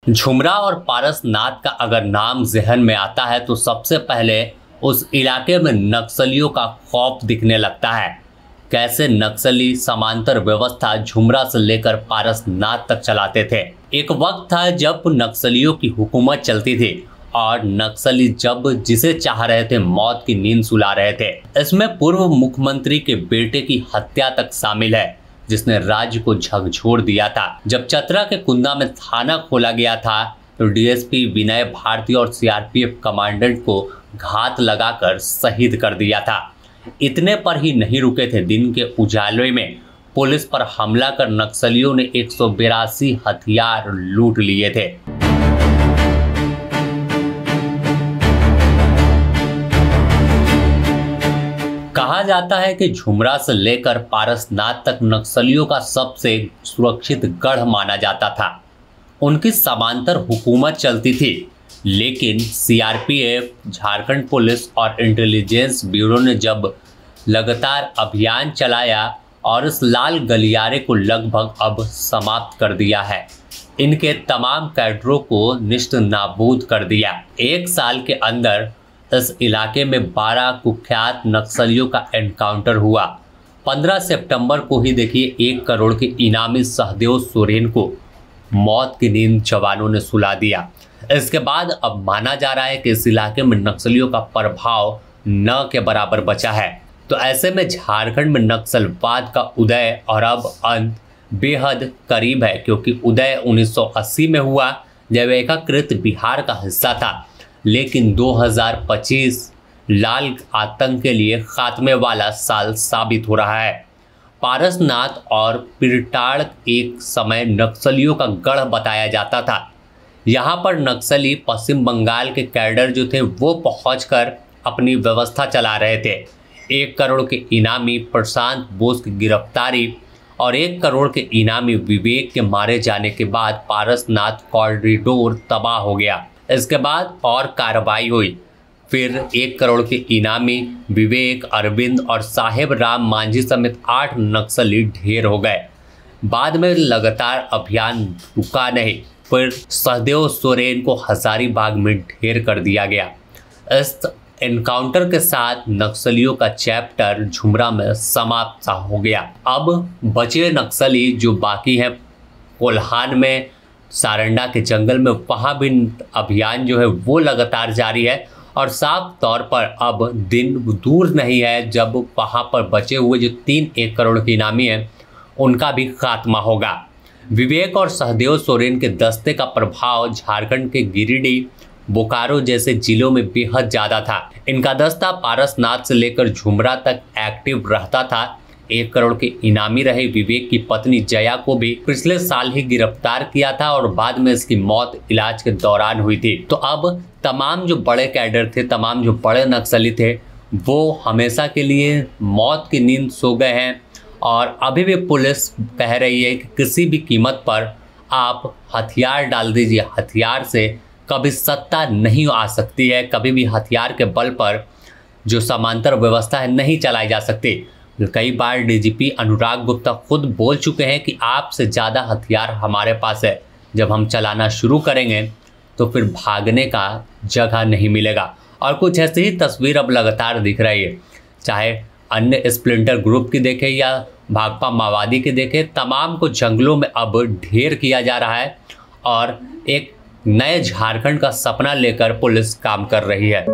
झुमरा और पारसनाथ का अगर नाम जहन में आता है तो सबसे पहले उस इलाके में नक्सलियों का खौफ दिखने लगता है। कैसे नक्सली समांतर व्यवस्था झुमरा से लेकर पारसनाथ तक चलाते थे। एक वक्त था जब नक्सलियों की हुकूमत चलती थी और नक्सली जब जिसे चाह रहे थे मौत की नींद सुला रहे थे। इसमें पूर्व मुख्यमंत्री के बेटे की हत्या तक शामिल है, जिसने राज्य को झकझोर दिया था। जब चतरा के कुंदा में थाना खोला गया था तो डीएसपी विनय भारती और सीआरपीएफ कमांडेंट को घात लगाकर शहीद कर दिया था। इतने पर ही नहीं रुके थे। दिन के उजाले में पुलिस पर हमला कर नक्सलियों ने 182 हथियार लूट लिए थे। कहा जाता है कि झुमरा से लेकर पारसनाथ तक नक्सलियों का सबसे सुरक्षित गढ़ माना जाता था। उनकी समांतर हुकूमत चलती थी, लेकिन सीआरपीएफ, झारखंड पुलिस और इंटेलिजेंस ब्यूरो ने जब लगातार अभियान चलाया और इस लाल गलियारे को लगभग अब समाप्त कर दिया है। इनके तमाम कैडरों को निष्ठ नाबूद कर दिया। एक साल के अंदर इस इलाके में 12 कुख्यात नक्सलियों का एनकाउंटर हुआ। 15 सितंबर को ही देखिए 1 करोड़ के इनामी सहदेव सोरेन को मौत की नींद जवानों ने सुला दिया। इसके बाद अब माना जा रहा है कि इस इलाके में नक्सलियों का प्रभाव न के बराबर बचा है। तो ऐसे में झारखंड में नक्सलवाद का उदय और अब अंत बेहद करीब है, क्योंकि उदय 1980 में हुआ जब एकीकृत बिहार का हिस्सा था, लेकिन 2025 लाल आतंक के लिए खात्मे वाला साल साबित हो रहा है। पारसनाथ और पिरटाड़ एक समय नक्सलियों का गढ़ बताया जाता था। यहाँ पर नक्सली पश्चिम बंगाल के कैडर जो थे वो पहुंचकर अपनी व्यवस्था चला रहे थे। 1 करोड़ के इनामी प्रशांत बोस की गिरफ्तारी और 1 करोड़ के इनामी विवेक के मारे जाने के बाद पारसनाथ कॉरिडोर तबाह हो गया। इसके बाद और कार्रवाई हुई। फिर 1 करोड़ के इनामी विवेक, अरविंद और साहेब राम मांझी समेत 8 नक्सली ढेर हो गए। बाद में लगातार अभियान रुका नहीं, फिर सहदेव सोरेन को हजारीबाग में ढेर कर दिया गया। इस एनकाउंटर के साथ नक्सलियों का चैप्टर झुमरा में समाप्त सा हो गया। अब बचे नक्सली जो बाकी हैं कोल्हान में, सारंडा के जंगल में, वहाँ भी अभियान जो है वो लगातार जारी है और साफ तौर पर अब दिन दूर नहीं है जब वहाँ पर बचे हुए जो 1 करोड़ के इनामी हैं उनका भी खात्मा होगा। विवेक और सहदेव सोरेन के दस्ते का प्रभाव झारखंड के गिरिडीह, बोकारो जैसे जिलों में बेहद ज़्यादा था। इनका दस्ता पारसनाथ से लेकर झुमरा तक एक्टिव रहता था। 1 करोड़ के इनामी रहे विवेक की पत्नी जया को भी पिछले साल ही गिरफ्तार किया था और बाद में इसकी मौत इलाज के दौरान हुई थी। तो अब तमाम जो बड़े कैडर थे, तमाम जो बड़े नक्सली थे, वो हमेशा के लिए मौत की नींद सो गए हैं और अभी भी पुलिस कह रही है कि किसी भी कीमत पर आप हथियार डाल दीजिए। हथियार से कभी सत्ता नहीं आ सकती है, कभी भी हथियार के बल पर जो समांतर व्यवस्था है नहीं चलाई जा सकती। कई बार डीजीपी अनुराग गुप्ता खुद बोल चुके हैं कि आपसे ज़्यादा हथियार हमारे पास है। जब हम चलाना शुरू करेंगे तो फिर भागने का जगह नहीं मिलेगा। और कुछ ऐसी ही तस्वीर अब लगातार दिख रही है, चाहे अन्य स्प्लिंटर ग्रुप की देखें या भाकपा माओवादी की देखें, तमाम को जंगलों में अब ढेर किया जा रहा है और एक नए झारखंड का सपना लेकर पुलिस काम कर रही है।